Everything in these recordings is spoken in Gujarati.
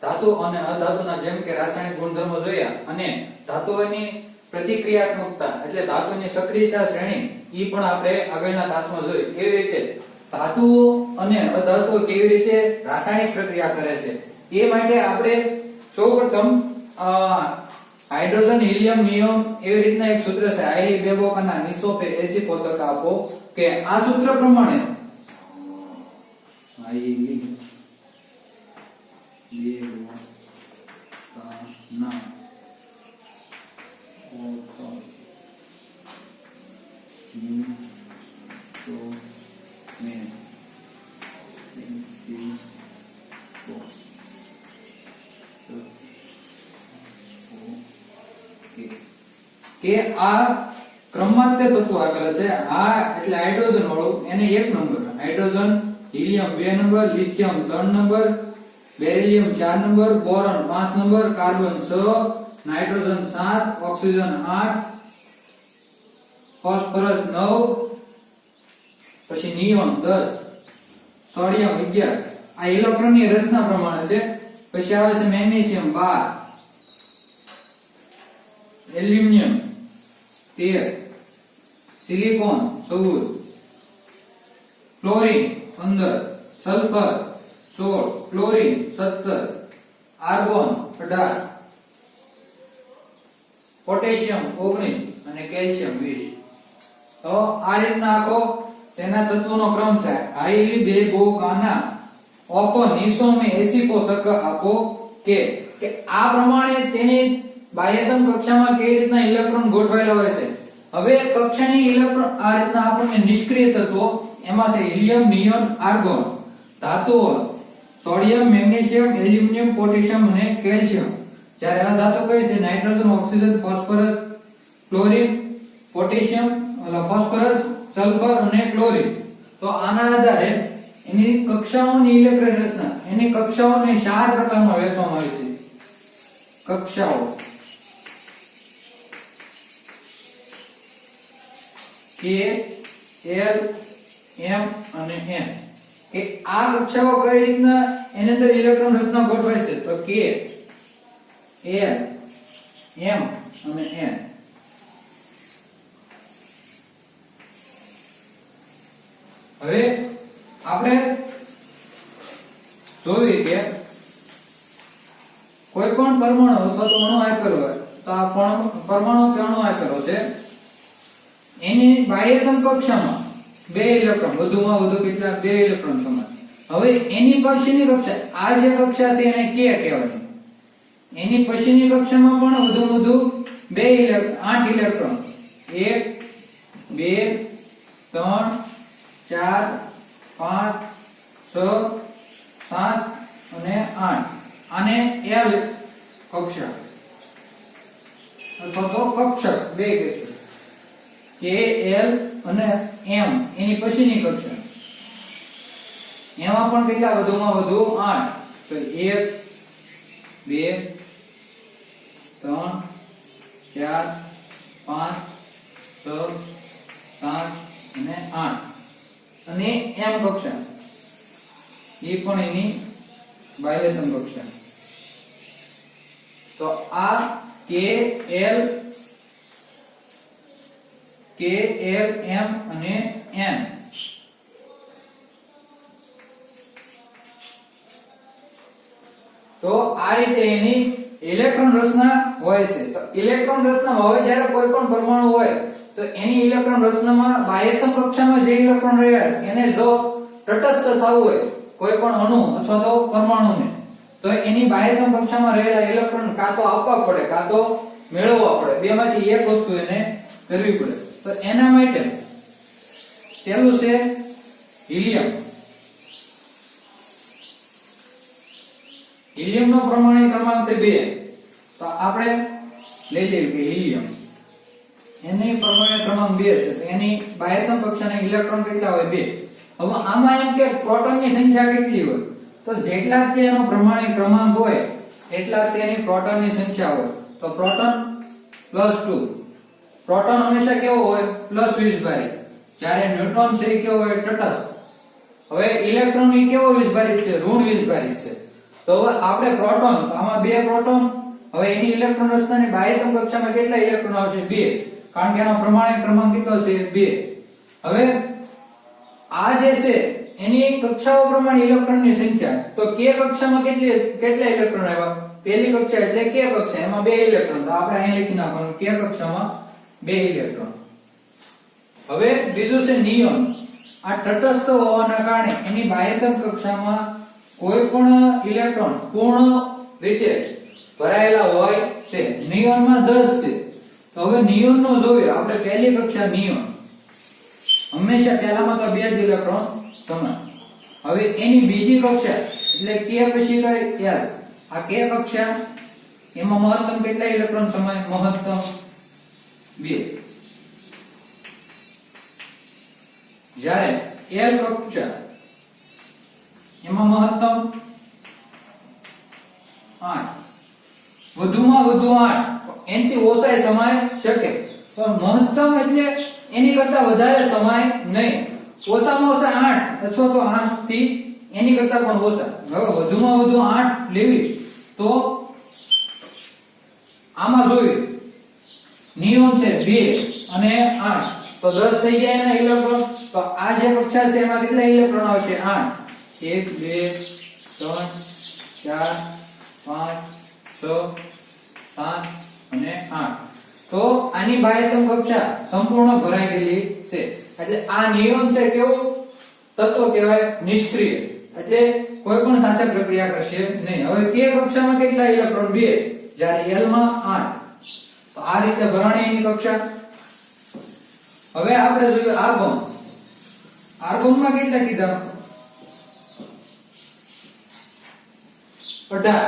ધાતુ અને અધાતુના જેમ કે રાસાયણિક ગુણધર્મો જોયા અને ધાતુઓની પ્રતિક્રિયાત્મકતા એટલે ધાતુની સક્રિયતા શ્રેણી ઈ પણ આપણે આગળના તાસમાં જોઈ. એવી રીતે ધાતુઓ અને અધાતુઓ કેવી રીતે રાસાયણિક પ્રક્રિયા કરે છે એ માટે આપણે સૌપ્રથમ હાઇડ્રોજન હિલિયમ નિયમ એવી રીતના એક સૂત્ર છે હાઈલી બેબોકાના નિસોપે એસી પોષક આપો કે આ સૂત્ર પ્રમાણે હાઈલી બેબોકાના કે આ ક્રમમાં તે તત્વો આપેલા છે. આ એટલે હાઇડ્રોજન વાળું એને 1 number, hydrogen helium 2 number, lithium 3 number, beryllium 4 number, boron 5 number, carbon 6, nitrogen 7, oxygen 8, phosphorus 9, પછી નિયોન 10, સોડિયમ 11. આ ઇલેક્ટ્રોનની રચના પ્રમાણે છે. પછી આવે છે magnesium 12, aluminium 13, silicon 14, chlorine 15, sulphur 16, chlorine 17, argon 18, potassium 19 અને કેલ્શિયમ 20. તો આ રીતના આખો તેના તત્વોનો ક્રમ છે. હાઈલી બેબોકાના ઓકો નિસોમે એસી પોષક આપો કે આ પ્રમાણે તેની બાહ્યતમ કક્ષામાં કેવી રીતના ઇલેક્ટ્રોન ગોઠવાયેલા હોય છે. હવે કક્ષાની ઇલેક્ટ્રોન આ રીતના આપણને નિષ્ક્રિય તત્વો એમાં છે હિલિયમ, નિયોન, આર્ગોન. ધાતુઓ સોડિયમ, મેગ્નેશિયમ, એલ્યુમિનિયમ, પોટેશિયમ અને કેલ્શિયમ. જ્યારે આ ધાતુ કઈ છે nitrogen, oxygen, phosphorus, chlorine, potassium, phosphorus, sulphur અને ક્લોરીન. તો આના આધારે એની કક્ષાઓની ઇલેક્ટ્રોન રચના એની કક્ષાઓને 4 પ્રકારમાં વહેંચવામાં આવી છે. કક્ષાઓ K, L, M અને N. કે આ કક્ષાઓ કઈ રીતના એની અંદર ઇલેક્ટ્રોન રચના ગોઠવાય છે તો K, L, M અને N. હવે આપણે જોઈએ કે કોઈ પણ પરમાણુ અથવા તો અણુ આપેલો હોય તો આ પરમાણુ કે અણુ આપેલો છે એની બાહ્યતમ કક્ષામાં 2 ઇલેક્ટ્રોન વધુમાં વધુ કેટલા 2 ઇલેક્ટ્રોન સમાન. હવે એની પછીની કક્ષા આ જે કક્ષા છે એને K કહેવાય છે. એની પછીની કક્ષામાં પણ વધુમાં વધુ 8 ઇલેક્ટ્રોન 1 2 3 4 5 6 7 અને 8. આને L કક્ષા અથવા તો કક્ષક 2 કહેશું. K, L અને M એની પછીની કક્ષા એમાં પણ કેટલા વધુમાં વધુ 8. તો 1 2 3 4 5 6 7 અને 8 અને M કક્ષા એ પણ એની બાહ્યતમ કક્ષા. તો આ K, L, M અને N. તો આ રીતે એની ઇલેક્ટ્રોન રચના હોય છે. તો ઇલેક્ટ્રોન રચના હોય જ્યારે કોઈ પણ પરમાણુ હોય તો એની ઇલેક્ટ્રોન રચનામાં બાહ્યતમ કક્ષામાં જે ઇલેક્ટ્રોન રહ્યા એને જો તટસ્થ થવું હોય કોઈ પણ અણુ અથવા તો પરમાણુને તો એની બાહ્યતમ કક્ષામાં રહેલા ઇલેક્ટ્રોન કાં તો આપવા પડે કાં તો મેળવવા પડે. બેમાંથી એક વસ્તુ એને કરવી પડે. તો એના માટે પહેલું છે હિલિયમ. હિલિયમ નો પરમાણુ ક્રમાંક છે 2. તો આપણે લઈ લઈએ કે હિલિયમ એની પરમાણુ ક્રમાંક 2 છે. તો એની બાહ્યતમ કક્ષાના ઇલેક્ટ્રોન કેટલા હોય 2. હવે આમાં એમ કે પ્રોટોનની સંખ્યા કેટલી હોય તો જેટલા તેનો પરમાણુ ક્રમાંક હોય એટલા તેની પ્રોટોનની સંખ્યા હોય. તો પ્રોટોન +2. પ્રોટોન હંમેશા કેવો હોય +20 જ્યારે ન્યુટ્રોન છે કેવો હોય તટસ્થ. હવે ઇલેક્ટ્રોન એ કેવો 20 છે ઋણ 20 છે. તો તો હવે આપણે પ્રોટોન, તો આમાં 2 પ્રોટોન, હવે એની ઇલેક્ટ્રોન રચનાની બાહ્યતમ કક્ષામાં કેટલા ઇલેક્ટ્રોન આવશે? 2, કારણ કે એનો પ્રમાણિક ક્રમાંક કેટલો છે? 2. હવે આ જે છે એની કક્ષાઓ પ્રમાણે ઇલેક્ટ્રોનની સંખ્યા, તો k કક્ષામાં કેટલા ઇલેક્ટ્રોન આવ્યા? પહેલી કક્ષા એટલે k કક્ષા, એમાં 2 ઇલેક્ટ્રોન, તો આપણે અહીં લખી નાખવાનું k કક્ષામાં 2 ઇલેક્ટ્રોન. હવે બીજું છે નિયોન. આ તટસ્થ હોવાના કારણે એની બાહ્યતમ કક્ષામાં કોઈ પણ ઇલેક્ટ્રોન પૂર્ણ રીતે ભરાયેલા હોય છે. નિયોનમાં 10 છે. તો હવે નિયોન નો જોઈએ આપણે. પહેલી કક્ષા નિયોન, હંમેશા પહેલામાં તો 2 જ ઇલેક્ટ્રોન સમાન. હવે એની બીજી કક્ષા એટલે k પછી કઈ l, આ k કક્ષા, એમાં મહત્તમ કેટલા ઇલેક્ટ્રોન સમાય? મહત્તમ 2. જ્યારે l કક્ષા, એમાં મહત્તમ 8, વધુમાં વધુ 8, એનાથી ઓછા સમાય શકે, પણ મહત્તમ એટલે એની કરતા વધારે સમાય નહીં. ઓછામાં ઓછા 8 અથવા તો 8 થી એની કરતા પણ ઓછા. હવે વધુમાં વધુ 8 લેવી તો આમાં જોઈએ નિયોન છે 2 અને 8, તો 10 થઈ ગયા એના ઇલેક્ટ્રોન. તો આ જે કક્ષા છે એમાં કેટલા ઇલેક્ટ્રોન આવશે? 8. 1 2 3 4 5 6 7 અને 8. તો આની બાહ્યતમ કક્ષા સંપૂર્ણ ભરાઈ ગયેલી છે. એટલે આ નિયોન છે કેવું તત્વ કહેવાય? નિષ્ક્રિય, એટલે કોઈ પણ સાથે પ્રક્રિયા કરશે નહીં. હવે k કક્ષામાં કેટલા ઇલેક્ટ્રોન? 2, જ્યારે l માં 8. તો આ રીતે ભરાણી એની કક્ષા. હવે આપણે જોઈએ આર્ગોન. આર્ગોનમાં કેટલા કીધા? 18.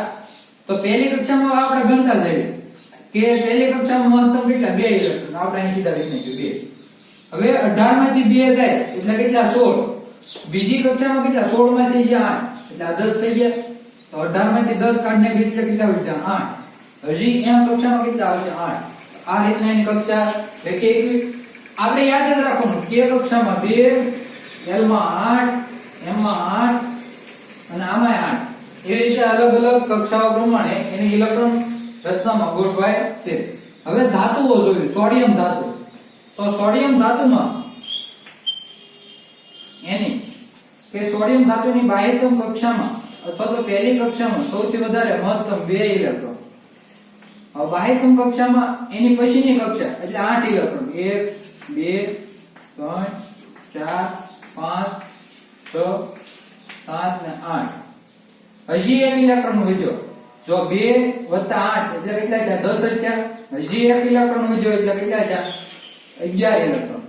તો પહેલી કક્ષામાં આપણે ગણતા જઈએ કે પહેલી કક્ષામાં મહત્તમ કેટલા? 2 ઇલેક્ટ્રોન, આપણે અહીં સીધા લખી નાખ્યું 2. હવે 18 માંથી 2 જાય એટલે કેટલા? 16. બીજી કક્ષામાં કેટલા? 16 માંથી 8 એટલે આ 10 થઈ ગયા. તો 18 માંથી 10 કાઢને એટલે કેટલા વધ્યા? 8. હજી m કક્ષામાં કેટલા આવશે? 8. આ રીતના એની કક્ષા લખી. આપણે યાદ જ રાખવાનું k કક્ષામાં 2, l માં 8, m માં 8 અને આમાં 8. એવી રીતે અલગ અલગ કક્ષાઓ પ્રમાણે એની ઇલેક્ટ્રોન રચનામાં ગોઠવાય છે. હવે ધાતુઓ જોયું. સોડિયમ ધાતુ. તો સોડિયમ ધાતુમાં એની કે સોડિયમ ધાતુની બાહ્યતમ કક્ષામાં અથવા તો પહેલી કક્ષામાં સૌથી વધારે મહત્તમ 2 ઇલેક્ટ્રોન. હવે બાહ્યતમ કક્ષામાં એની પછીની કક્ષા એટલે 8 ઇલેક્ટ્રોન. 1 2 3 4 5 6 7 ને 8. હજી એક ઇલેક્ટ્રોન વધ્યો. જો 2 + 8 એટલે કેટલા થયા? 10 જ થયા. હજી એક ઇલેક્ટ્રોન વધ્યો એટલે કેટલા થયા? 11 ઇલેક્ટ્રોન.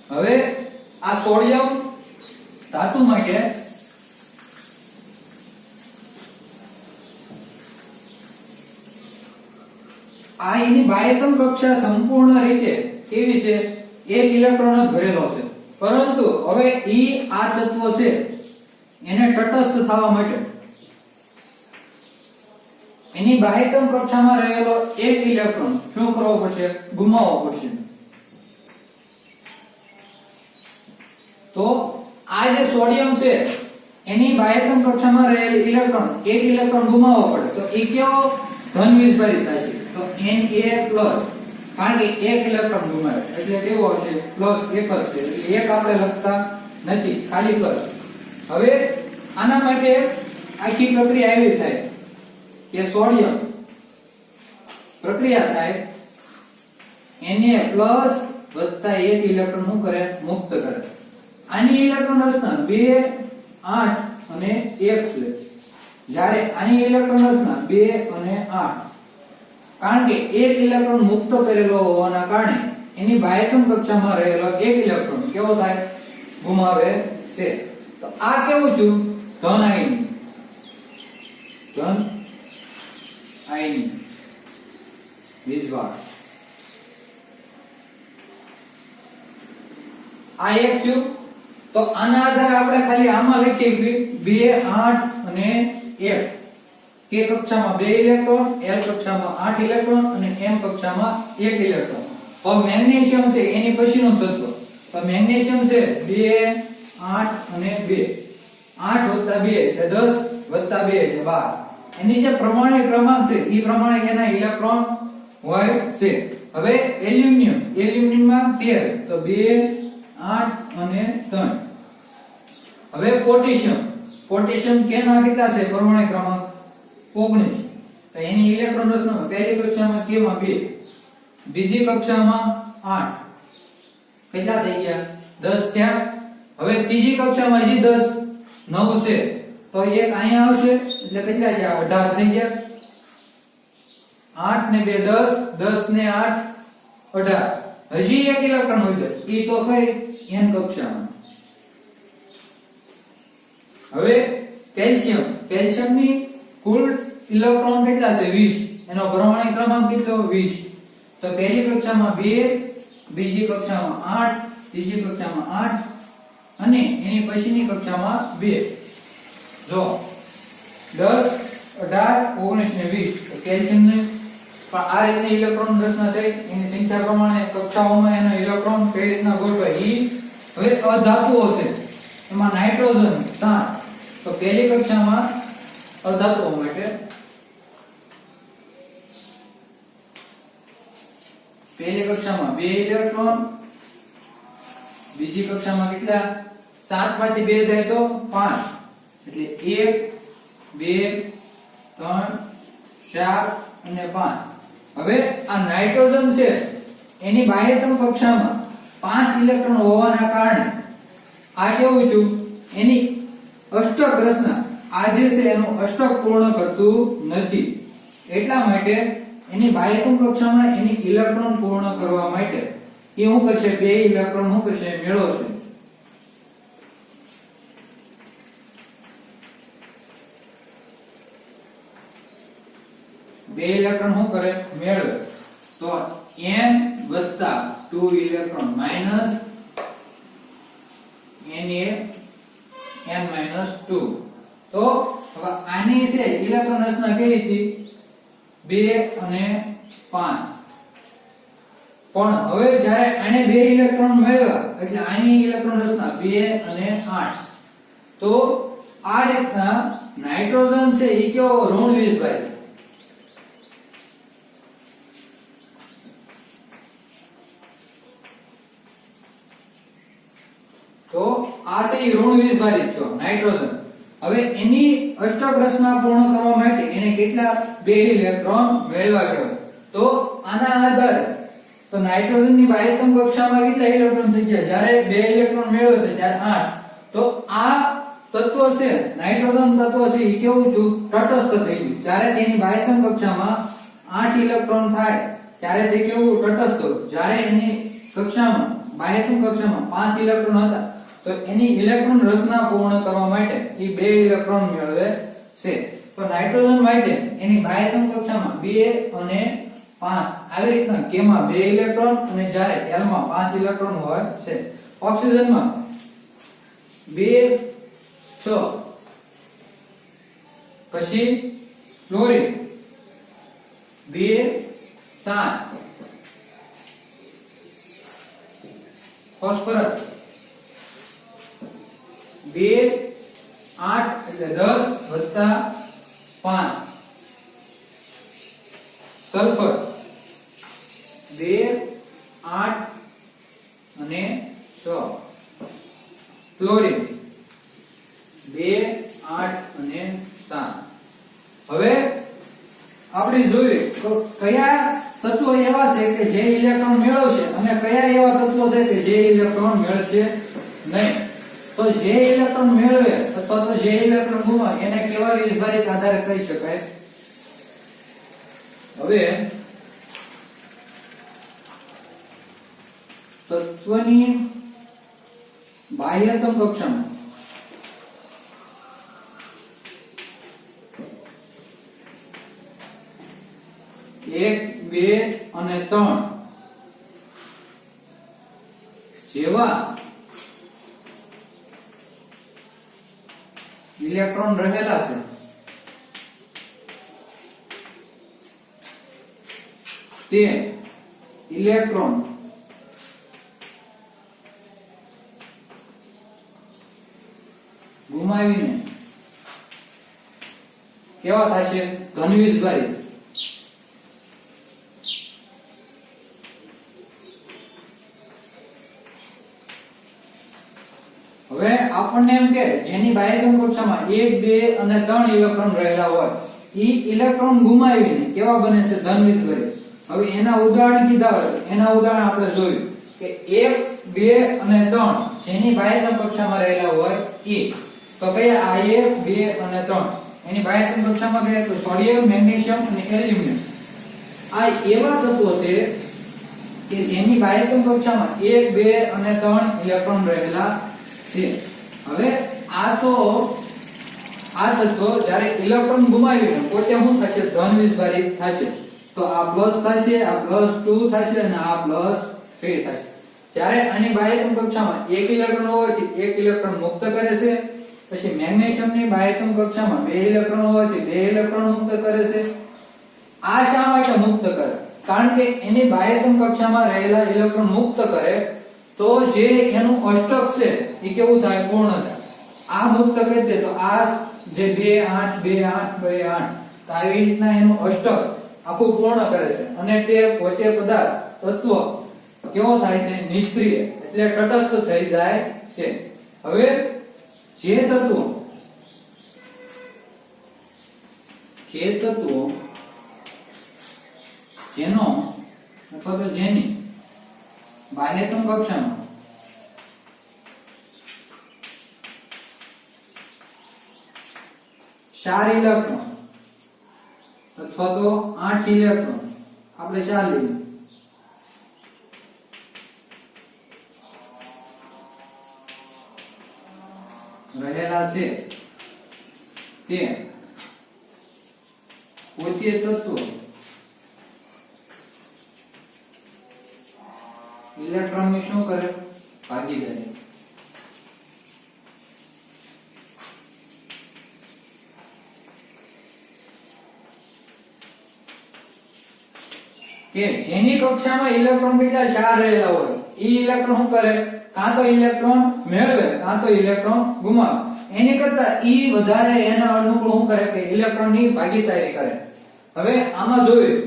હવે આ સોડિયમ ધાતુ માટે આ એની બાહ્યતમ કક્ષા સંપૂર્ણ રીતે કેવી છે? 1 ઇલેક્ટ્રોન જ ભરેલો છે. પરંતુ હવે આ તત્વ છે એને તટસ્થ થવા માટે એની બાહ્યતમ કક્ષામાં રહેલો 1 ઇલેક્ટ્રોન શું કરવો પડશે? ગુમાવવો પડશે. તો આ જે સોડિયમ છે એની બાહ્યતમ કક્ષામાં રહેલ ઇલેક્ટ્રોન 1 ઇલેક્ટ્રોન ગુમાવવો પડે. તો એ કેવો ધન વીજભારિત થાય છે? તો Na+, કારણ કે 1 ઇલેક્ટ્રોન ગુમાવે એટલે કેવો આવશે? +1 જ છે. એટલે 1 આપણે લખતા નથી, ખાલી પ્લસ. હવે આના માટે આખી પ્રક્રિયા એવી થાય કે સોડિયમ પ્રક્રિયા થાય Na+ + 1 ઇલેક્ટ્રોન શું કરે? મુક્ત કરે. આની ઇલેક્ટ્રોન રચના 2 8 અને 1 છે. જ્યારે આની ઇલેક્ટ્રોન રચના 2 અને 8. કારણ કે 1 ઇલેક્ટ્રોન મુક્ત કરેલો હોવાના કારણે એની બાહ્યતમ કક્ષામાં રહેલો 1 ઇલેક્ટ્રોન કેવો થાય? ગુમાવે છે. તો આ કેવું થયું? ધન આયની. ધન આયની વીજભાર. આ એક થયું. તો આના આધારે આપણે ખાલી આમાં લખીએ 2 8 અને 1. k કક્ષામાં 2 ઇલેક્ટ્રોન, l કક્ષામાં 8 ઇલેક્ટ્રોન અને m કક્ષામાં 1 ઇલેક્ટ્રોન. હવે મેગ્નેશિયમ છે એની પછીનું તત્વ. તો મેગ્નેશિયમ છે 2 8 અને 2. 8 + 2 એટલે 10. વત્તા 2 એટલે 12. એની જે પ્રમાણિક ક્રમાંક છે એ પ્રમાણે એના ઇલેક્ટ્રોન હોય છે. હવે એલ્યુમિનિયમમાં 13 તો 2 8 અને 3. હવે પોટેશિયમ કેના કેટલા છે પરમાણુ ક્રમાંક 19. તો એની ઇલેક્ટ્રોન રચના પહેલી કક્ષામાં કેમાં 2, બીજી કક્ષામાં 8. કેટલા થઈ ગયા 10 થયા. હવે ત્રીજી કક્ષામાં હજી 10 9 છે તો એક અહીંયા આવશે એટલે કેટલા થયા 18 થઈ ગયા. 8 ને 2 10, 10 ને 8 18. હજી એક ઇલેક્ટ્રોન હોય ઈ તો કઈ n કક્ષામાં. હવે કેલ્શિયમની કુલ ઇલેક્ટ્રોન કેટલા છે 20. એનો પરમાણુ ક્રમાંક કેટલો 20. તો પહેલી કક્ષામાં 2, બીજી કક્ષામાં 8, ત્રીજી કક્ષામાં 8 અને એની પછીની કક્ષામાં 2. જો 10 18 19 ને 20 તો કેલ્શિયમની આ રીતે ઇલેક્ટ્રોન રચના થઈ. એની સંખ્યા પ્રમાણે કક્ષાઓમાં એનો ઇલેક્ટ્રોન કઈ રીતના ગોઠવાય ઈ. હવે અધાતુઓ છે એમાં નાઇટ્રોજન 7. તો પહેલી કક્ષામાં અધાતુઓ માટે પહેલી કક્ષામાં 2 ઇલેક્ટ્રોન, બીજી કક્ષામાં કેટલા 7 માંથી 2 જાય તો 5 એટલે 1 2 3 4 અને 5. હવે આ નાઇટ્રોજન છે એની બાહ્યતમ કક્ષામાં 5 ઇલેક્ટ્રોન હોવાના કારણે આ કેવું થયું એની અષ્ટક રચના આ જે છે એનું અષ્ટક પૂર્ણ કરતું નથી. એટલા માટે એની બાહ્યતમ કક્ષામાં એની ઇલેક્ટ્રોન પૂર્ણ કરવા માટે એ શું કરશે 2 ઇલેક્ટ્રોન શું કરશે મેળવશે. બે ઇલેક્ટ્રોન શું કરે મેળવે તો n વત્તા 2 ઇલેક્ટ્રોન માઈનસ n માઈનસ 2. તો હવે આની છે ઇલેક્ટ્રોન રચના કેવી હતી 2 અને 5. પણ હવે જ્યારે આને 2 ઇલેક્ટ્રોન મેળવ્યા એટલે આની ઇલેક્ટ્રોન રચના 2 અને 8. તો આ રીતના નાઇટ્રોજન છે એ કેવો ઋણ વીજભારી. તો આ છે ઋણ વીજભારિત તો નાઇટ્રોજન. હવે એની અષ્ટક રચના પૂર્ણ કરવા માટે એને કેટલા 2 ઇલેક્ટ્રોન મેળવવા કહેવાય. તો આના આધારે તો નાઇટ્રોજનની બાહ્યતમ કક્ષામાં કેટલા ઇલેક્ટ્રોન થઈ ગયા જ્યારે 2 ઇલેક્ટ્રોન મેળવે છે ત્યારે 8. તો આ તત્વ છે નાઇટ્રોજન તત્વ છે એ કેવું થયું તટસ્થ થઈ ગયું. જ્યારે તેની બાહ્યતમ કક્ષામાં 8 ઇલેક્ટ્રોન થાય ત્યારે તે કેવું તટસ્થ. જ્યારે એની કક્ષામાં બાહ્યતમ કક્ષામાં 5 ઇલેક્ટ્રોન હતા તો એની ઇલેક્ટ્રોન રચના પૂર્ણ કરવા માટે એ 2 ઇલેક્ટ્રોન મેળવે છે. તો નાઇટ્રોજન માટે એની બાહ્યતમ કક્ષામાં 2 અને 5 આવી રીતના કેમાં 2 ઇલેક્ટ્રોન અને જ્યારે L માં 5 ઇલેક્ટ્રોન હોય છે. ઓક્સિજનમાં 2 6 પછી ફ્લોરિન 2 7 ફોસ્ફરસ 2 8 એટલે 10 વત્તા 5. સલ્ફર 2 8 અને 6. ક્લોરીન 2 8 અને 7. હવે આપણે જોઈએ તો કયા તત્વો એવા છે કે જે ઇલેક્ટ્રોન મેળવશે અને કયા એવા તત્વો છે કે જે ઇલેક્ટ્રોન મેળવશે નહીં. તો જે ઇલેક્ટ્રોન મેળવે અથવા તો જે ઇલેક્ટ્રોન ગુમાવે એને કેવા વીજભારિત આધારે કહી શકાય. હવે તત્વની બાહ્યતમ કક્ષામાં એક 2 અને 3 જેવા ઇલેક્ટ્રોન રહેલા છે તે ઇલેક્ટ્રોન ગુમાવીને કેવા થશે? ધન વીજભારિત. હવે આપણને એમ કે જેની બાહ્યતમ કક્ષામાં 1 2 અને 3 ઇલેક્ટ્રોન રહેલા હોય ઈ ઇલેક્ટ્રોન ગુમાવીને કેવા બને છે? ધન વીજભારિત. હવે એના ઉદાહરણ કીધા હોય એના ઉદાહરણ આપણે જોયું કે 1 2 અને 3 જેની બાહ્યતમ કક્ષામાં રહેલા હોય ઈ તો કયા? આ 1 2 અને 3 એની બાહ્યતમ કક્ષામાં કયા? તો સોડિયમ, મેગ્નેશિયમ અને એલ્યુમિનિયમ. આ એવા તત્વો છે કે જેની બાહ્યતમ કક્ષામાં 1 2 અને 3 ઇલેક્ટ્રોન રહેલા છે. હવે આ તત્વો જ્યારે ઇલેક્ટ્રોન ગુમાવીને પોતે શું થશે? ધન વીજભારિત થશે. તો આ પ્લસ થશે, આ +2 થશે અને આ +3 થશે. જ્યારે આની બાહ્યતમ કક્ષામાં 1 ઇલેક્ટ્રોન હોવાથી 1 ઇલેક્ટ્રોન મુક્ત કરે છે. પછી મેગ્નેશિયમની બાહ્યતમ કક્ષામાં 2 ઇલેક્ટ્રોન હોવાથી 2 ઇલેક્ટ્રોન મુક્ત કરે છે. આ શા માટે મુક્ત કરે? કારણ કે એની બાહ્યતમ કક્ષામાં રહેલા ઇલેક્ટ્રોન મુક્ત કરે તો જે એનું અષ્ટક છે એ કેવું થાય? પૂર્ણ થાય. આ મુક્ત કરી દે તો આ જે 2 8 2 8 2 8 તો આવી રીતના એનું અષ્ટક આખું પૂર્ણ કરે છે અને તે પોતે પદાર્થ તત્વ કેવો થાય છે? નિષ્ક્રિય, એટલે તટસ્થ થઈ જાય છે. હવે જે તત્વો જેનો અથવા તો જેની બાહ્યતમ કક્ષામાં 4 ઇલેક્ટ્રોન અથવા તો 8 ઇલેક્ટ્રોન આપણે 4 લઈએ રહેલા છે તે પોતે તત્વો ઇલેક્ટ્રોન ની શું કરે? ભાગીદારી. કે જેની કક્ષામાં ઇલેક્ટ્રોન કેટલા 4 રહેલા હોય ઈ ઇલેક્ટ્રોન શું કરે? કાં તો ઇલેક્ટ્રોન મેળવે કાં તો ઇલેક્ટ્રોન ગુમાવે. એની કરતા ઈ વધારે એના અનુકૂળ શું કરે? કે ઇલેક્ટ્રોન ની ભાગીદારી કરે. હવે આમાં જોયું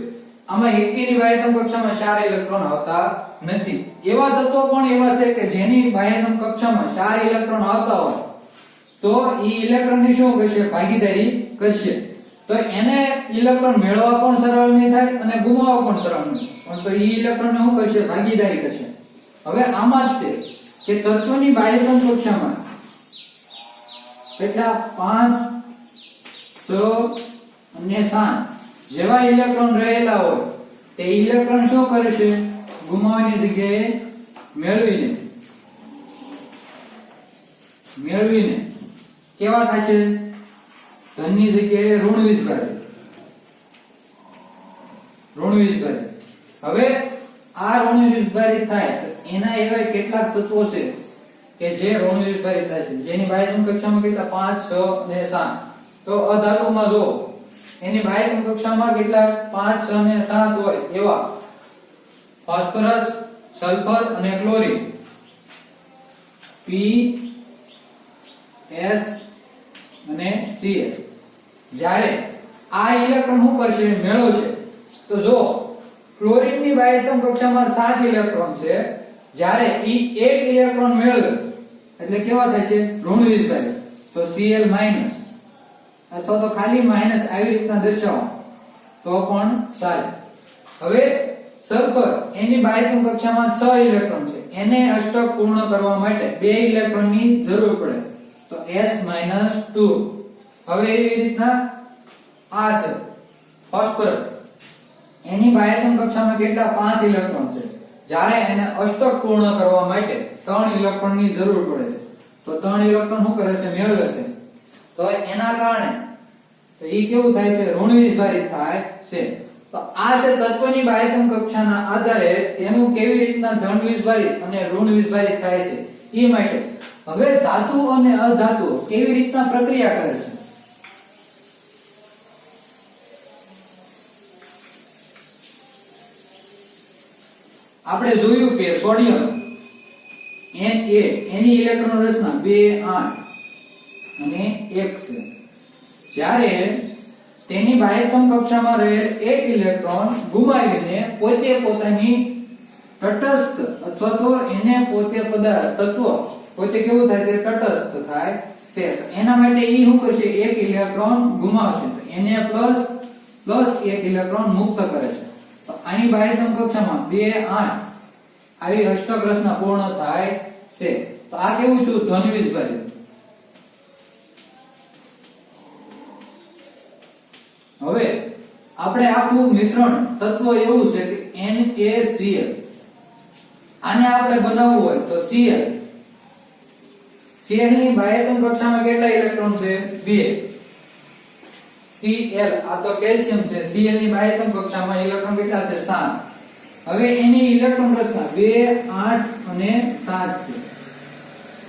આમાં એકેયની બાહ્યતમ કક્ષામાં 4 ઇલેક્ટ્રોન આવતા નથી. એવા તત્વો પણ એવા છે કે જેની બાહ્યતમ કક્ષામાં 4 ઇલેક્ટ્રોન આવતા હોય તો ઈ ઇલેક્ટ્રોન ની શું કરશે? ભાગીદારી કરશે. તો એને ઇલેક્ટ્રોન મેળવવા પણ સરળ નહીં થાય અને ગુમાવવા પણ સરળ નહીં. પણ તો ઈ ઇલેક્ટ્રોન ને શું કરશે? ભાગીદારી કરશે. હવે આમાં જ તે કે તત્વની બાહ્યતમ કક્ષામાં કેટલા 5 6 અને 7 જેવા ઇલેક્ટ્રોન રહેલા હોય તે ઇલેક્ટ્રોન શું કરશે? ગુમાવવાની જગ્યાએ મેળવીને કેવા થશે? ધનની જગ્યાએ ઋણ વીજભારિત. હવે આ ઋણ વીજભારિત થાય તો એના એવા કેટલાક તત્વો છે કે જે ઋણ વીજભારિત થાય છે જેની બાહ્યતમ કક્ષામાં કેટલા 5 6 અને 7. તો અધાતુમાં જો એની બાહ્યતમ કક્ષામાં કેટલા 5 6 અને 7 હોય એવા ફોસ્ફરસ, સલ્ફર અને ક્લોરીન P S અને Cl. જ્યારે આ ઇલેક્ટ્રોન શું કરશે? મેળવશે. તો જો ક્લોરીન ની બાહ્યતમ કક્ષામાં 7 ઇલેક્ટ્રોન છે જ્યારે ઈ 1 ઇલેક્ટ્રોન મેળવે એટલે કેવા થશે? ઋણ વીજભારિત. તો Cl- અથવા તો ખાલી માઈનસ આવી રીતના દર્શાવો તો પણ ચાલે. હવે સલ્ફર એની બાહ્યતમ કક્ષામાં 6 ઇલેક્ટ્રોન છે. એને અષ્ટક પૂર્ણ કરવા માટે 2 ઇલેક્ટ્રોન ની જરૂર પડે. તો S-2. હવે એવી રીતના આ છે ફોસ્ફરસ. એની બાહ્યતમ કક્ષામાં કેટલા 5 ઇલેક્ટ્રોન છે. જ્યારે એને અષ્ટક પૂર્ણ કરવા માટે 3 ઇલેક્ટ્રોન ની જરૂર પડે છે. તો 3 ઇલેક્ટ્રોન શું કરે છે? મેળવે છે. તો એના કારણે તો ઈ કેવું થાય છે? ઋણ વીજભારિત થાય છે. તો આ છે તત્વની બાહ્યતમ કક્ષાના આધારે તેનું કેવી રીતના ધન વીજભારિત અને ઋણ વીજભારિત થાય છે ઈ માટે. હવે ધાતુ અને અધાતુઓ કેવી રીતના પ્રક્રિયા કરે છે? આપણે જોયું કે સોડિયમ Na એની ઇલેક્ટ્રોન રચના 2 8 અને 1 છે. જ્યારે તેની બાહ્યતમ કક્ષામાં રહેલ એક ઇલેક્ટ્રોન ગુમાવીને પોતે પોતાની તટસ્થ અથવા તો એને પોતે તત્વ પોતે કેવું થાય છે તટસ્થ થાય છે એના માટે ઈ શું કરશે એક ઇલેક્ટ્રોન ગુમાવશે તો એને પ્લસ એક ઇલેક્ટ્રોન મુક્ત કરે છે તો આની બાહ્યતમ કક્ષામાં 2 8 આવી અષ્ટક રચના પૂર્ણ થાય છે તો આ કેવું છું ધન વીજભારિત હવે આપણે આખું મિશ્રણ તત્વ એવું છે કે NaCl આને આપણે બનાવવું હોય તો Cl ની બાહ્યતમ કક્ષામાં કેટલા ઇલેક્ટ્રોન છે 2 Cl આ તો કેલ્શિયમ છે Cl ની બાહ્યતમ કક્ષામાં ઇલેક્ટ્રોન કેટલા છે 7 હવે એની ઇલેક્ટ્રોન રચના 2 8 અને 7 છે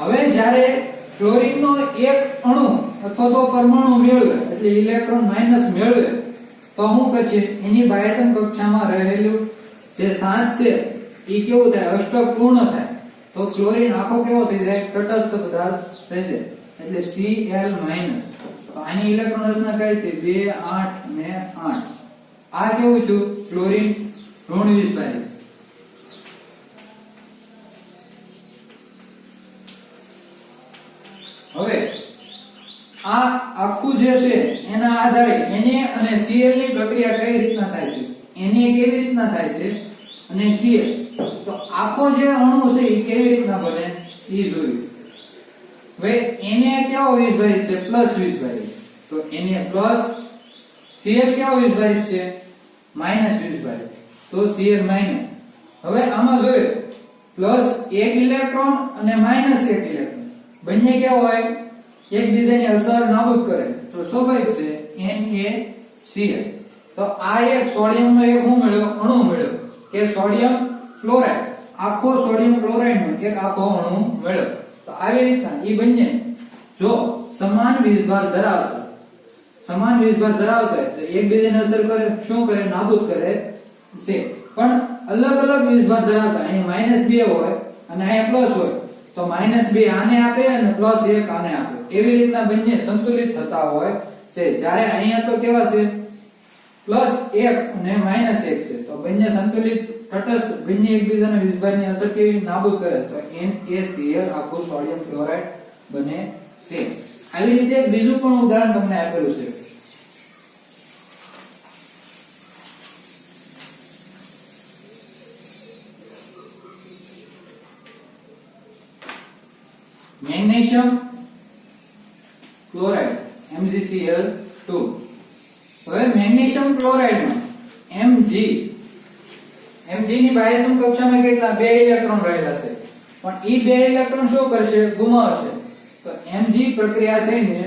હવે જ્યારે ક્લોરીન નો એક અણુ અથવા તો પરમાણુ મેળવે એટલે ઇલેક્ટ્રોન માઈનસ મેળવે તો શું કરશે એની બાહ્યતમ કક્ષામાં રહેલું જે 7 છે એ કેવું થાય અષ્ટક પૂર્ણ થાય તો ક્લોરીન આખો કેવો થઈ જાય તટસ્થ પદાર્થ થશે એટલે Cl તો આની ઇલેક્ટ્રોન રચના કઈ છે 2 8 અને 8 આ કેવું છે ક્લોરીન ઋણ વીજભારિત હવે આ આખું જે છે એના આધારે Na અને Cl ની પ્રક્રિયા કઈ રીતના થાય છે Na કેવી રીતના થાય છે અને Cl તો આખો જે અણુ છે એ કેવી રીતના બને એ જોયું હવે Na કેવો વીજભારિત છે પ્લસ વીજભારિત તો Na પ્લસ Cl કેવો વીજભારિત છે માઈનસ વીજભારિત તો Cl માઈનસ હવે આમાં જોયું પ્લસ એક ઇલેક્ટ્રોન અને માઈનસ એક ઇલેક્ટ્રોન બંને કેવો હોય એકબીજાની અસર નાબૂદ કરે તો સ્વાભાવિક છે NaCl તો આ એક સોડિયમનો એક શું મળ્યો અણુ મળ્યો કે સોડિયમ ક્લોરાઇડ આખો સોડિયમ ક્લોરાઇડ નો એક આખો અણુ મળ્યો તો આવી રીતના ઈ બંને જો સમાન વીજભાર ધરાવતા હોય તો એકબીજાને અસર કરે શું કરે નાબૂદ કરે છે પણ અલગ અલગ વીજભાર ધરાવતા અહીં -2 હોય અને અહીંયા પ્લસ હોય તો -2 આને આપે અને +1 આને આપે એવી રીતના બંને સંતુલિત થતા હોય છે જ્યારે અહીંયા તો કેવા છે +1 અને -1 છે તો બંને સંતુલિત તટસ્થ બંને એકબીજાના વીજભારની અસર કેવી નાબૂદ કરે તો NaCl આખું સોડિયમ ક્લોરાઇડ બને છે આવી રીતે બીજું પણ ઉદાહરણ તમને આપેલું છે મેગ્નેશિયમ ક્લોરાઇડ MgCl2 હવે મેગ્નેશિયમ ક્લોરાઇડમાં Mg ની બાહ્યતમ કક્ષામાં કેટલા 2 ઇલેક્ટ્રોન રહેલા છે પણ ઈ 2 ઇલેક્ટ્રોન શું કરશે ગુમાવશે તો Mg પ્રક્રિયા થઈને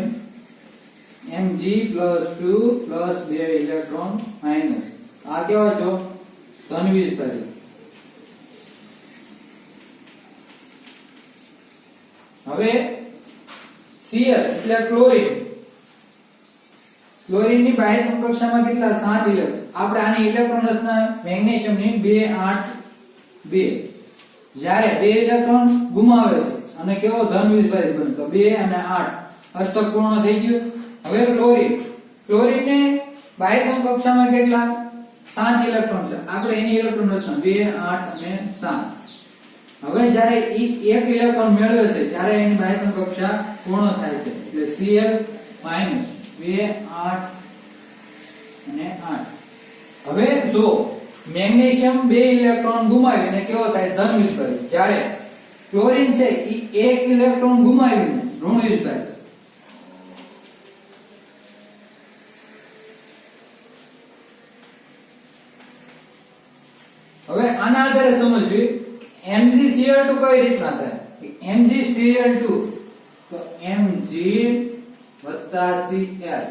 Mg+2 2 ઇલેક્ટ્રોન માઈનસ આ કેવો છો ધન વીજભારિત હવે Cl એટલે ક્લોરીન ની બાહ્યતમ કક્ષામાં કેટલા 7 ઇલેક્ટ્રોન આપણે આની ઇલેક્ટ્રોન રચના મેગ્નેશિયમ ની 2 8 2 જ્યારે 2 ઇલેક્ટ્રોન ગુમાવે છે અને કેવો ધન વીજભારિત બને તો 2 અને 8 અષ્ટક પૂર્ણ થઈ ગયું હવે ક્લોરીન ને બાહ્યતમ કક્ષામાં કેટલા 7 ઇલેક્ટ્રોન છે આપણે એની ઇલેક્ટ્રોન રચના 2 8 અને 7 હવે જ્યારે એક ઇલેક્ટ્રોન મેળવે છે ત્યારે એની બાહ્યતમ કક્ષા પૂર્ણ થાય છે એટલે Cl - 2 8 અને 8 હવે જો મેગ્નેશિયમ 2 ઇલેક્ટ્રોન ગુમાવીને કેવો થાય ધન વીજભારિત જ્યારે ક્લોરીન છે એ એક ઇલેક્ટ્રોન ગુમાવીને ઋણ વીજભારિત હવે આના આધારે સમજવી MgCl2 કઈ રીતના થાય MgCl2 તો Mg + Cl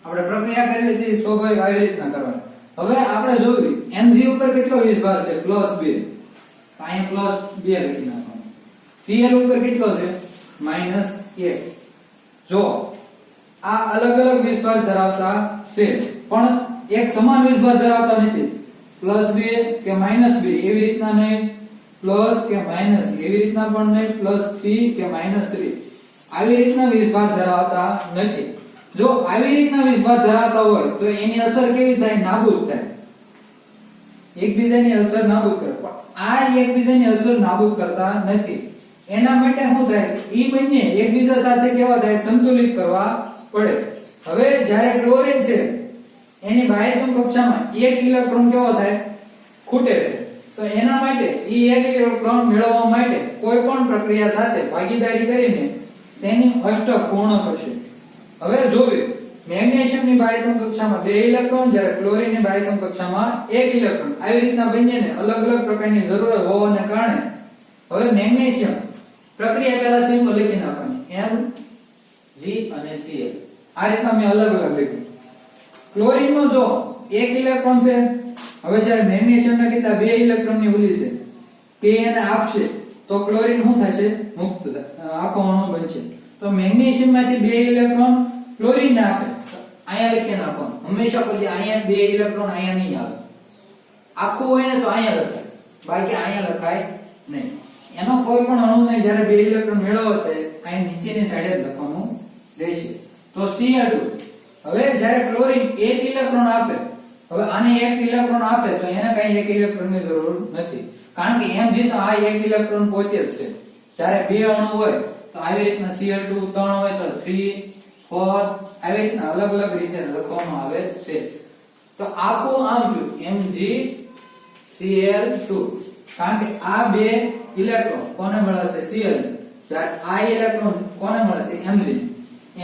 આપણે પ્રક્રિયા કરેલી હતી સ્વાભાવિક આવી રીતના કરવાની હવે આપણે જોયું Mg ઉપર કેટલો વીજભાર છે +2 તો અહીંયા +2 લખી નાખવાનું Cl ઉપર કેટલો છે -1 જો આ અલગ અલગ વીજભાર ધરાવતા છે પણ એક સમાન વીજભાર ધરાવતા નથી +2 કે -2 એવી રીતના નહીં પ્લસ કે માઈનસ એવી રીતના પણ નહીં +3 કે -3 આવી રીતના વીજભાર ધરાવતા નથી જો આવી રીતના વિષભાર ધરાવતા હોય તો એની અસર કેવી થાય? નાબૂદ થાય, એકબીજાની અસર નાબૂદ કરે. પણ આ એકબીજાની અસર નાબૂદ કરતા નથી. એના માટે શું થાય? ઈ બંને એકબીજા સાથે કેવા થાય? સંતુલિત કરવા પડે. હવે જ્યારે ક્લોરીન છે એની બાહ્યતમ કક્ષામાં એક ઇલેક્ટ્રોન કેવો થાય? ખૂટે છે. તો એના માટે ઈ એક ઇલેક્ટ્રોન મેળવવા માટે કોઈ પણ પ્રક્રિયા સાથે ભાગીદારી કરીને તેની અષ્ટક પૂર્ણ કરશે. હવે જોઈએ, મેગ્નેશિયમની બાહ્યતમ કક્ષામાં 2 ઇલેક્ટ્રોન, જ્યારે ક્લોરીનની બાહ્યતમ કક્ષામાં 1 ઇલેક્ટ્રોન. આવી રીતના બંનેને અલગ અલગ પ્રકારની જરૂર હોવાને કારણે હવે મેગ્નેશિયમ પ્રક્રિયા પહેલા સિમ્બોલ લખી નાખવાની, Mg અને Cl. આ રીતના મેં અલગ અલગ લખ્યું. ક્લોરીનનો જો 1 ઇલેક્ટ્રોન છે, હવે જ્યારે મેગ્નેશિયમના કેટલા 2 ઇલેક્ટ્રોનની ઉલી છે તે એને આપશે તો ક્લોરીન શું થશે? મુક્ત આખો અણુ બનશે. તો મેગ્નેશિયમમાંથી 2 ઇલેક્ટ્રોન ક્લોરીનને આપે, અહીંયા લખી નાખવાનું. હંમેશા પછી અહીંયા 2 ઇલેક્ટ્રોન અહીંયા નહીં આવે. આખું હોય ને તો અહીંયા લખાય, બાકી અહીંયા લખાય નહીં. એનો કોઈ પણ અણુને જ્યારે 2 ઇલેક્ટ્રોન મેળવો તો અહીં નીચેની સાઈડે જ લખવાનું રહેશે. તો Cl2. હવે જ્યારે ક્લોરીન 1 ઇલેક્ટ્રોન આપે, હવે આને 1 ઇલેક્ટ્રોન આપે તો એને કઈ 1 ઇલેક્ટ્રોનની જરૂર નથી, કારણ કે Mg તો આ 1 ઇલેક્ટ્રોન પહોંચે જ છે. જ્યારે 2 અણુ હોય તો આવી રીતના Cl2, 3 હોય તો 3, 4 આવી રીતના અલગ અલગ રીતે લખવામાં આવે છે. તો આખું આમ થયું MgCl2, કારણ કે આ 2 ઇલેક્ટ્રોન કોને મળશે? Cl. જ્યારે આ ઇલેક્ટ્રોન કોને મળશે? Mg.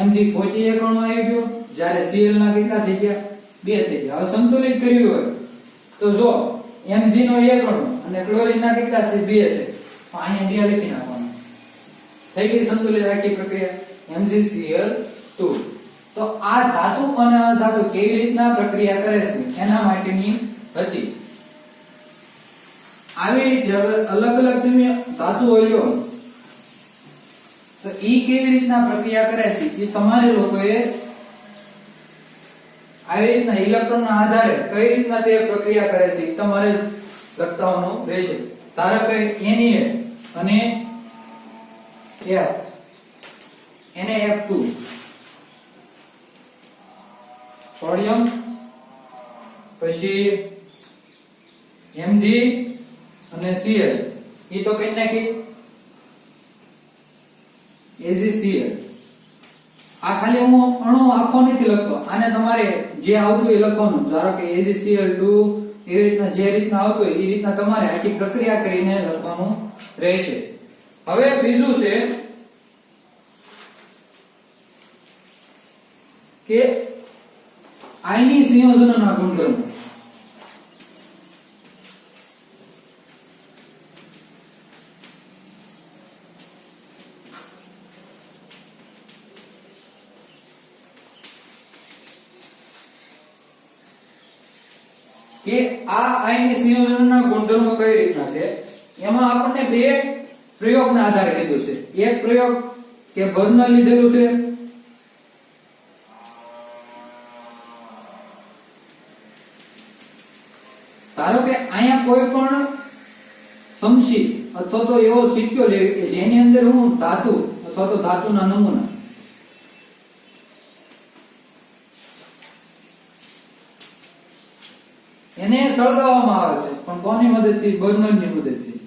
Mg પહોંચી એક અણુ આવી ગયો, જ્યારે Cl ના કેટલા થઈ ગયા? 2 થઈ ગયા. હવે સંતુલિત કર્યું હોય તો જો Mg નો એક અણુ અને ક્લોરીન ના કેટલા છે? 2 છે, તો અહીંયા 2 લખી નાખવાનું. થઈ ગઈ સંતુલિત આખી પ્રક્રિયા MgCl2. તો આ ધાતુ અને અધાતુ કેવી રીતના પ્રક્રિયા કરે છે એના માટેની હતી. આવી રીતે હવે અલગ અલગ તમે ધાતુઓ લ્યો તો ઈ કેવી રીતના પ્રક્રિયા કરે છે એ તમારે લોકોએ આવી રીતના ઇલેક્ટ્રોનના આધારે કઈ રીતના તે પ્રક્રિયા કરે છે એ તમારે લખતાવાનું રહેશે. ધારો કે Na અને F, NaF2, સોડિયમ, પછી Mg અને Cl, ઈ તો કઈ નાખી AgCl. આ ખાલી હું અણુ આખો નથી લખતો, આને તમારે જે આવતું એ લખવાનું. ધારો કે AgCl2 એવી રીતના જે રીતના આવતું હોય એ રીતના તમારે આખી પ્રક્રિયા કરીને લખવાનું રહેશે. હવે બીજું છે કે આયની સંયોજનોના ગુણધર્મો. કે આ આયની સંયોજનોના ગુણધર્મો કઈ રીતના છે એમાં આપણને 2 પ્રયોગના આધારે કીધું છે. એક પ્રયોગ કે બર્નર લીધેલું છે, ધારો કે અહીંયા કોઈ પણ સમશી અથવા તો એવો સિક્કો લેવી કે જેની અંદર હું ધાતુ અથવા તો ધાતુના નમૂના એને સળગાવવામાં આવે છે, પણ કોની મદદથી? બર્નરની મદદથી.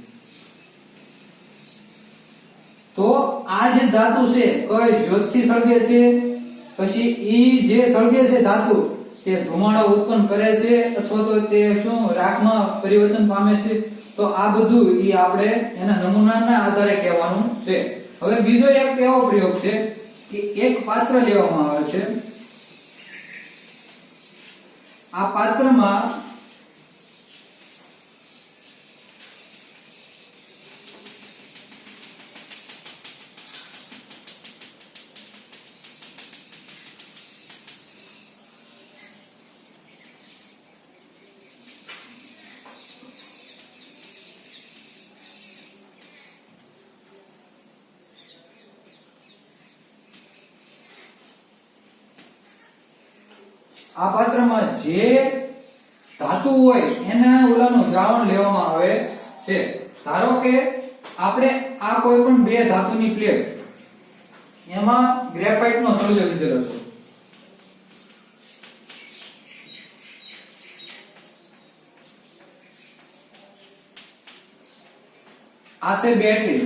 તો આ જે ધાતુ છે કઈ જ્યોતથી સળગે છે, પછી ઈ જે સળગે છે ધાતુ તે ધુમાડો ઉત્પન્ન કરે છે અથવા તો તે શું રાખમાં પરિવર્તન પામે છે. તો આ બધું ઈ આપણે એના નમૂનાના આધારે કહેવાનું છે. હવે બીજો એક એવો પ્રયોગ છે કે એક પાત્ર લેવામાં આવે છે, આ પાત્રમાં જે ધાતુ હોય એના ઓલાનું દ્રાવણ લેવામાં આવે છે. ધારો કે આપણે આ કોઈ પણ 2 ધાતુની પ્લેટ, એમાં ગ્રેફાઇટનો સળિયો લીધેલો છે, આ છે બેટરી,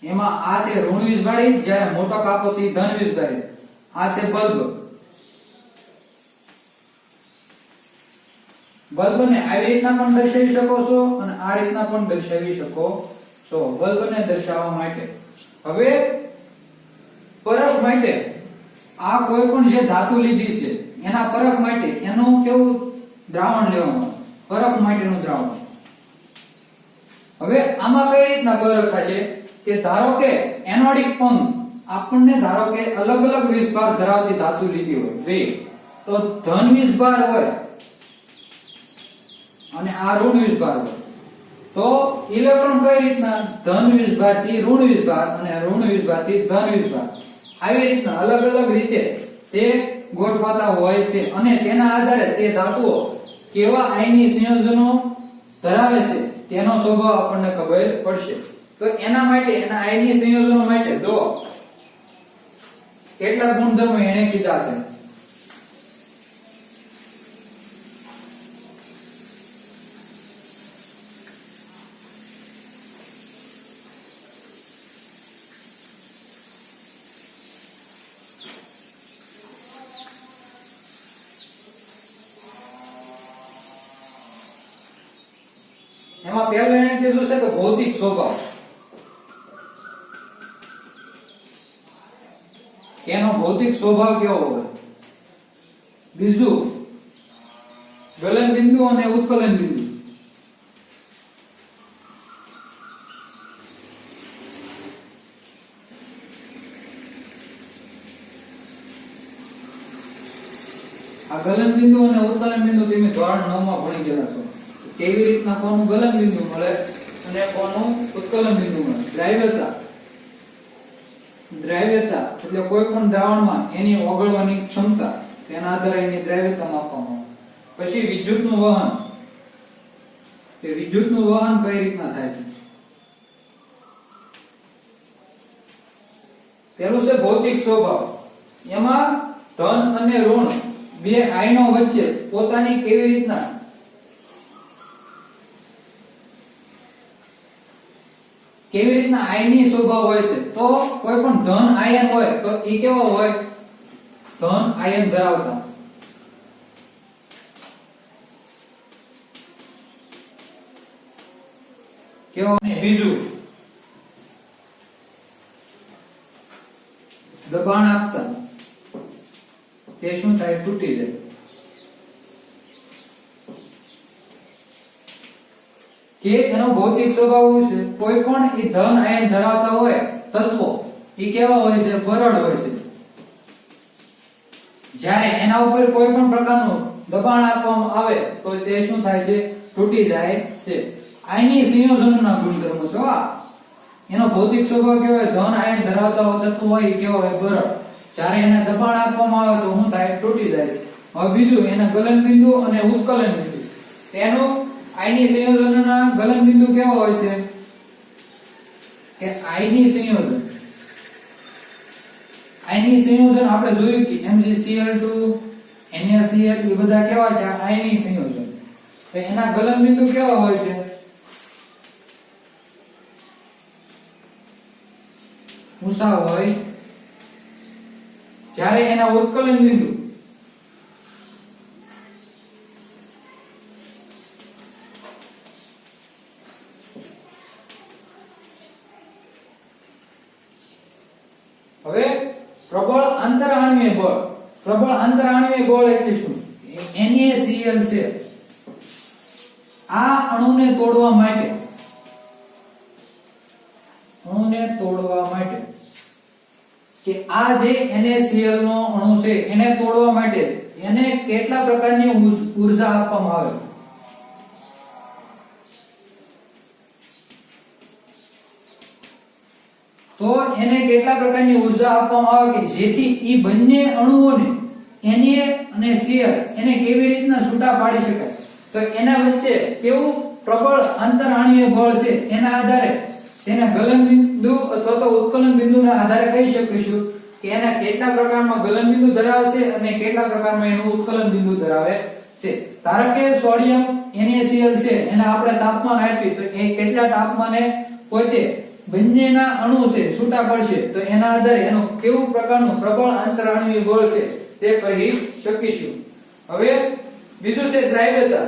એમાં આ છે ઋણ વીજભારી, જ્યારે મોટો કાપો છે એ ધન વીજભારી. આ છે બલ્બ. બલ્બને આવી રીતના પણ દર્શાવી શકો છો અને આ રીતના પણ દર્શાવી શકો છો, બલ્બને દર્શાવવા માટે. હવે પરખ માટે આ કોઈ પણ જે ધાતુ લીધી છે એના પરખ માટે એનું કેવું દ્રાવણ લેવાનું, પરખ માટેનું દ્રાવણ. હવે આમાં કઈ રીતના પરખ થશે કે ધારો કે એનોડિક પંખ, આપણને ધારો કે અલગ અલગ વીજભાર ધરાવતી ધાતુ લીધી હોય બે, તો ધન વીજભાર હોય અને આ ઋણ વીજભાર હોય, તો ઇલેક્ટ્રોન કઈ રીતના ધન વીજભાર થી ઋણ વીજભાર અને ઋણ વીજભાર થી ધન વીજભાર આવી રીતના અલગ અલગ રીતે તે ગોઠવાતા હોય છે અને તેના આધારે તે ધાતુઓ કેવા આયની સંયોજનો ધરાવે છે તેનો સ્વભાવ આપણને ખબર પડશે. તો એના માટે એના આયની સંયોજનો માટે જો કેટલા ગુણધર્મો એને કીધા છે. એમાં પહેલું એને કીધું છે કે ભૌતિક સ્વભાવ, એનો ભૌતિક સ્વભાવ કેવો હોય. બીજું ગલન બિંદુ અને ઉત્કલન બિંદુ. આ ગલન બિંદુ અને ઉત્કલન બિંદુ તમે ધોરણ 9 માં ભણી ગયેલા છો. કેવી રીતના કોનું ગલન બિંદુ મળે અને કોનું ઉત્કલન બિંદુ મળે. દ્રાવ્યતા એટલે કોઈ પણ દ્રાવણમાં એની ઓગળવાની ક્ષમતા, તેના આધારે એની દ્રાવ્યતા માપવામાં આવે. પછી વિદ્યુતનું વહન, તે વિદ્યુતનું વહન કઈ રીતના થાય છે. પેલું છે ભૌતિક સ્વભાવ. એમાં ધન અને ઋણ બે આયનો વચ્ચે પોતાની કેવી રીતના આયની સ્વભાવ હોય છે. તો કોઈ પણ ધન આયન હોય તો એ કેવો હોય, ધન આયન ધરાવતા. કેવો. બીજું દબાણ આપતા તે શું થાય, તૂટી જાય. કે એનો ભૌતિક સ્વભાવ છે કોઈ પણ એ ધન આયન ધરાવતા હોય તત્વો એ કેવા હોય છે, બરડ હોય છે. જ્યારે એના ઉપર કોઈ પણ પ્રકારનું દબાણ આપવામાં આવે તો તે શું થાય છે, તૂટી જાય છે. આયની સંયોજનના ગુણધર્મો છે. એનો ભૌતિક સ્વભાવ કેવો હોય, ધન આયન ધરાવતા તત્વો હોય એ કેવો હોય, બરડ. જ્યારે એને દબાણ આપવામાં આવે તો શું થાય, તૂટી જાય છે. હવે બીજું એના ગલન બિંદુ અને ઉત્કલન બિંદુ. તેનું આયની સંયોજનના ગલન બિંદુ કેવો હોય છે કે આયની સંયોજન આપણે જોયું કે MgCl2 NaCl એ બધા કેવા છે, આયની સંયોજન. તો એના ગલન બિંદુ કેવા હોય છે, ઊંચા હોય. જ્યારે એના ઉત્કલન બિંદુ હવે પ્રબળ આંતરઆણ્વીય બળ. પ્રબળ આંતરઆણ્વીય બળ એટલે શું, NaCl છે. આ અણુને તોડવા માટે કે આ જે NaCl નો અણુ છે એને તોડવા માટે એને કેટલા પ્રકારની ઊર્જા આપવામાં આવે. તો એને કેટલા પ્રકારની ઊર્જા આપવામાં આવે કે જેથી ઈ બંને અણુઓને Na અને Cl એને કેવી રીતના છૂટા પાડી શકાય. તો એના વચ્ચે કેવું પ્રબળ આંતરઆણ્વીય બળ છે એના આધારે તેના ગલન બિંદુ અથવા તો ઉત્કલન બિંદુના આધારે કહી શકીશું કે એના કેટલા પ્રકારમાં ગલન બિંદુ ધરાવે છે અને કેટલા પ્રકારમાં એનું ઉત્કલન બિંદુ ધરાવે છે. ધારો કે સોડિયમ NaCl છે એને આપણે તાપમાન આપી તો એ કેટલા તાપમાને પોતે બંનેના અણુ છે છૂટા પડશે તો એના આધારે એનું કેવું પ્રકારનું પ્રબળ આંતરાણુય બળ છે તે કહી શકીશું. હવે બીજું છે દ્રાવ્યતા.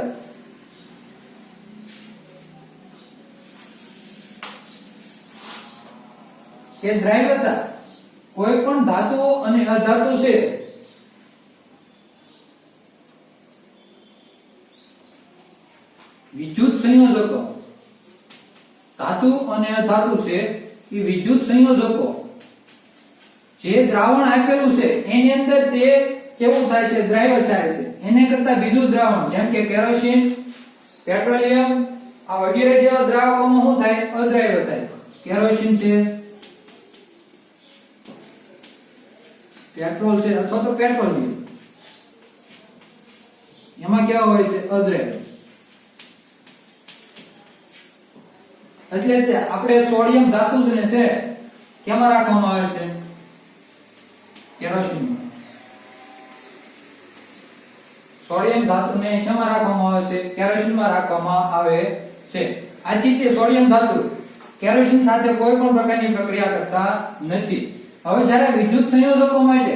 કે દ્રાવ્યતા કોઈ પણ ધાતુઓ અને અધાતુ છે વિદ્યુત સંયોજકો, ધાતુ અને અધાતુ છે એ વિદ્યુત સંયોજકો જે દ્રાવણ આપેલું છે એની અંદર તે કેવું થાય છે દ્રાવ્ય થાય છે. એને કરતા બીજું દ્રાવણ જેમ કે કેરોસીન, પેટ્રોલિયમ આ વગેરે જેવા દ્રાવકોમાં શું થાય અદ્રાવ્ય થાય. કેરોસીન છે, પેટ્રોલ છે અથવા તો પેટ્રોલિયમ એમાં કેવા હોય છે અદ્રાવ્ય. એટલે આપણે સોડિયમ ધાતુ છે કેમાં રાખવામાં આવે છે કેરોસીનમાં. સોડિયમ ધાતુને શેમાં રાખવામાં આવે છે કેરોસીનમાં રાખવામાં આવે છે. આથી તે સોડિયમ ધાતુ કેરોસીન સાથે કોઈ પણ પ્રકારની પ્રક્રિયા કરતા નથી. હવે જ્યારે વિદ્યુત સંયોજકો માટે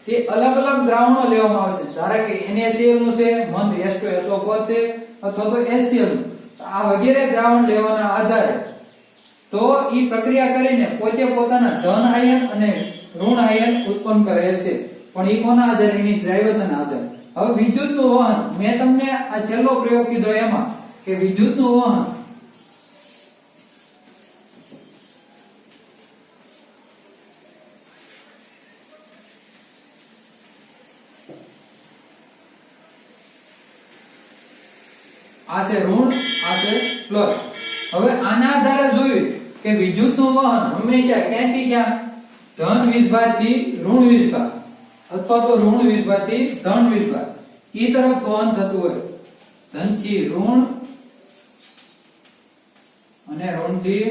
તે અલગ અલગ દ્રાવણો લેવામાં આવે છે. ધારો કે NaCl નું છે મંદ H2SO4 છે અથવા તો HCl નું. આ વગેરે દ્રાવણ લેવાના આધારે તો ઈ પ્રક્રિયા કરીને પોતે પોતાના ધન આયન અને ઋણ આયન ઉત્પન્ન કરે છે. પણ ઈ કોના આધારે એની દ્રાવ્યતાના આધારે. હવે વિદ્યુતનું વહન મેં તમને આ છેલ્લો પ્રયોગ કીધો એમાં કે વિદ્યુતનું વહન આ છે ઋણ આ છે પ્લસ. હવે આના આધારે જોયું કે વિદ્યુતનું વહન હંમેશા ક્યાંથી ક્યાં ધન વીજભાર થી ઋણ વીજભાર અથવા તો ઋણ વીજભાર થી ધન વીજભાર ઈ તરફ વહન થતું હોય. ધન થી ઋણ અને ઋણ થી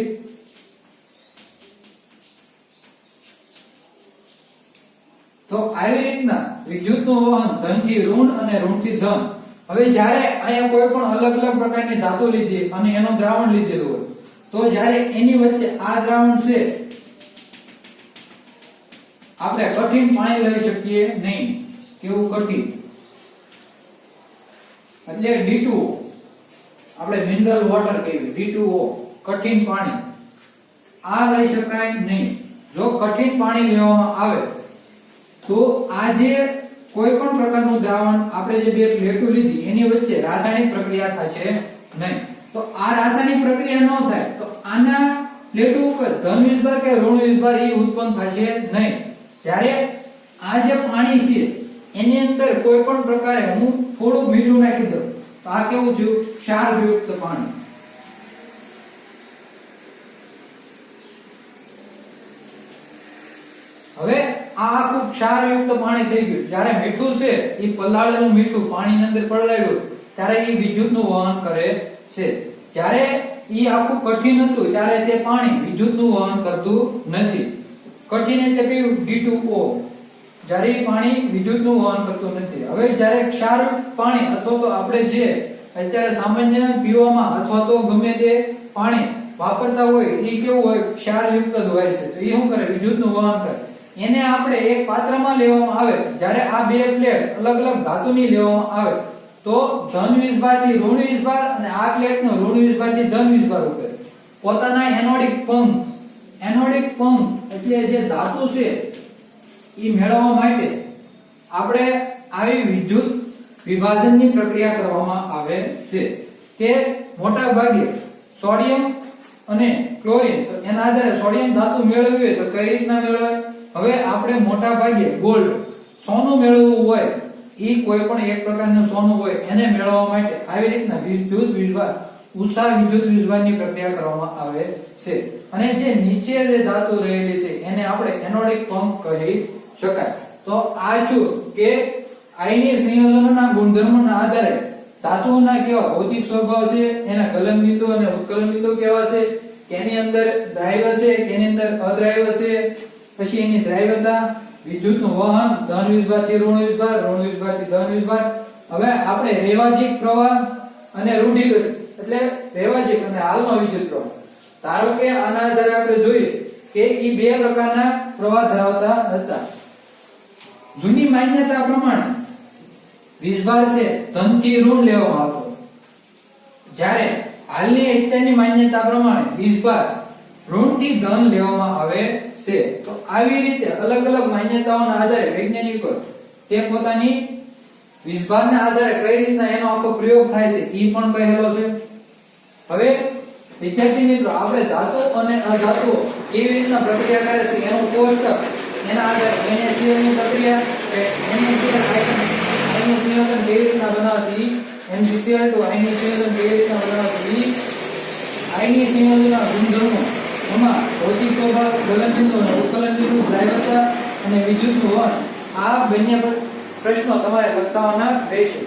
તો આવી રીતના વિદ્યુતનું વહન ધન થી ઋણ અને ઋણ થી ધન. હવે જ્યારે અહીંયા કોઈ પણ અલગ અલગ પ્રકારની ધાતુ લીધી અને એનું દ્રાવણ લીધેલું હોય તો જ્યારે એની વચ્ચે આ દ્રાવણ છે આપણે કઠિન પાણી લઈ શકીએ નહીં. કેવું કઠિન એટલે D2O આપણે મિનરલ વોટર કહીએ D2O કઠિન પાણી આ લઈ શકાય નહીં. જો કઠિન પાણી લેવામાં આવે તો આ જે કોઈ પણ પ્રકારનું દ્રાવણ આપણે જે બે પ્લેટો લીધી એની વચ્ચે રાસાયણિક પ્રક્રિયા થશે નહીં. તો આ રાસાયણિક પ્રક્રિયા ન થાય તો આના પ્લેટો ઉપર ધન વીજભાર કે ઋણ વીજભાર એ ઉત્પન્ન થશે નહીં. જ્યારે આ જે પાણી છે એની અંદર કોઈ પણ પ્રકારે હું થોડું મીઠું નાખી દઉં તો આ કેવું થયું ક્ષારયુક્ત પાણી. હવે આ આખું ક્ષારયુક્ત પાણી થઈ ગયું. જ્યારે મીઠું છે એ પલાળેલું મીઠું પાણીની અંદર પલાળ્યું ત્યારે એ વિદ્યુતનું વહન કરે છે. જ્યારે એ આખું કઠિન હતું ત્યારે તે પાણી વિદ્યુતનું વહન કરતું નથી. કઠિન એટલે કયું D2O. જ્યારે એ પાણી વિદ્યુતનું વહન કરતું નથી. હવે જ્યારે ક્ષારયુક્ત પાણી અથવા તો આપણે જે અત્યારે સામાન્ય પીવામાં અથવા તો ગમે તે પાણી વાપરતા હોય એ કેવું હોય ક્ષારયુક્ત જ હોય છે. તો એ શું કરે વિદ્યુતનું વહન કરે. એને આપણે એક પાત્રમાં લેવામાં આવે. જ્યારે આ બે પ્લેટ અલગ અલગ ધાતુની લેવામાં આવે તો ધન વીજભાર થી ઋણ વીજભાર અને આ પ્લેટનો ઋણ વીજભાર થી ધન વીજભાર ઉપર પોતાના એનોડિક પંખ એટલે જે ધાતુ છે એ મેળવવા માટે આપણે આવી વિદ્યુત વિભાજનની પ્રક્રિયા કરવામાં આવે છે. કે મોટા ભાગે સોડિયમ અને ક્લોરીન તો એના આધારે સોડિયમ ધાતુ મેળવવી હોય તો કઈ રીતના મેળવાય. હવે આપણે મોટા ભાગે ગોલ્ડ સોનું મેળવવું હોય ઈ કોઈ પણ એક પ્રકારનું સોનું હોય એને મેળવવા માટે આવી રીતના વિદ્યુત વીજભાર ઉષા વિદ્યુત વીજભારની પ્રક્રિયા કરવામાં આવે છે. અને જે નીચે જે ધાતુ રહેલી છે એને આપણે એનોડિક પંખ કહી શકાય. તો આ શું કે આયનીય સંયોજનોના ગુણધર્મોના આધારે ધાતુઓના કેવા ભૌતિક સ્વભાવ છે એના ગલન બિંદુ અને ઉત્કલન બિંદુ કેવા છે કેની અંદર દ્રાવ્ય છે કેની અંદર અદ્રાવ્ય છે પછી એની દ્રાવ્યતા વિદ્યુતનું વહન ધન વીજભાર થી ઋણ વીજભાર ઋણ વીજભાર થી ધન વીજભાર હવે આપણે રેવાજિક પ્રવાહ અને રૂઢિગત એટલે રેવાજિક અને હાલનો વિદ્યુત પ્રવાહ. ધારો કે આના આધારે આપણે જોઈએ કે ઈ બે પ્રકારના પ્રવાહ ધરાવતા હતા. જૂની માન્યતા પ્રમાણે વીજભાર છે ધનથી ઋણ લેવામાં આવતો, જ્યારે હાલની અત્યારની માન્યતા પ્રમાણે વીજભાર ઋણથી ધન લેવામાં આવે છે. તો આવી રીતે અલગ અલગ માન્યતાઓના આધારે વૈજ્ઞાનિકો તે પોતાની વીજભારના આધારે કઈ રીતના એનો આખો પ્રયોગ થાય છે ઈ પણ કહેલો છે. હવે વિદ્યાર્થી મિત્રો આપણે ધાતુ અને અધાતુઓ કેવી રીતના પ્રક્રિયા કરે છે એનું કોષ્ટક એના આધારે NaCl ની પ્રક્રિયા કે NaCl આયન સંયોજન કેવી રીતના બનાવશે ઈ MgCl2 આયનીય સંયોજન કેવી રીતના બનાવશે ઈ આયનીય સંયોજનના ગુણધર્મો એમાં ભૌતિક સ્વભાવ, ગલન બિંદુ, ઉત્કલન બિંદુ, દ્રાવ્યતા અને વિદ્યુતનું વહન આ બંને પ્રશ્નો તમારે લખવાના રહેશે.